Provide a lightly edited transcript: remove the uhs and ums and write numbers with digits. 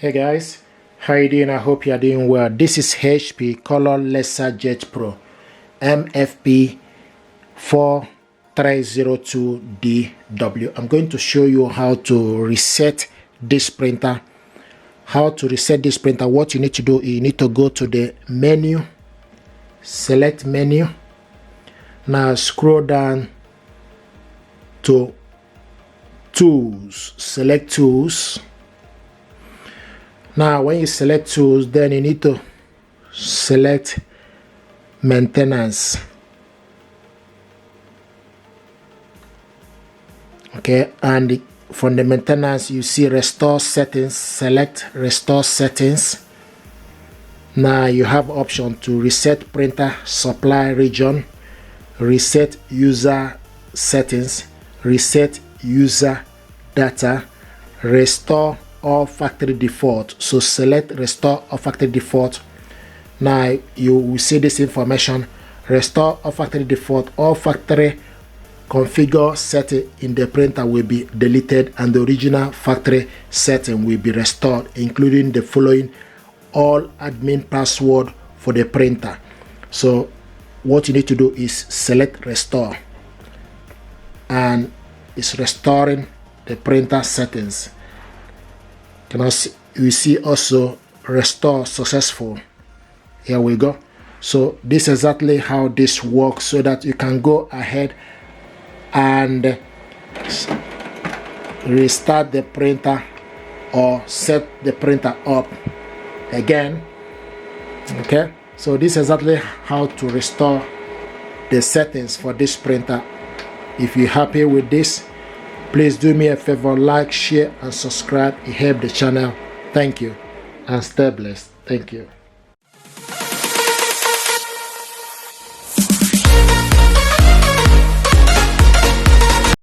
Hey guys, how you doing? I hope you are doing well. This is HP Color LaserJet Pro MFP 4302DW. I'm going to show you how to reset this printer. What you need to do, you need to go to the menu, select menu. Now scroll down to tools, select tools. Now when you select tools, then you need to select maintenance. Okay, and from the maintenance you see restore settings. Select restore settings. Now you have option to reset printer supply region, reset user settings, reset user data, restore all factory default. So select restore all factory default. Now you will see this information: restore all factory default. All factory configure setting in the printer will be deleted and the original factory setting will be restored, including the following: all admin password for the printer. So what you need to do is select restore, and it's restoring the printer settings. You see also restore successful. Here we go. So this is exactly how this works, so that you can go ahead and restart the printer or set the printer up again. Okay, so this is exactly how to restore the settings for this printer. If you're happy with this, please do me a favor, like, share and subscribe. It helps the channel. Thank you and stay blessed. Thank you.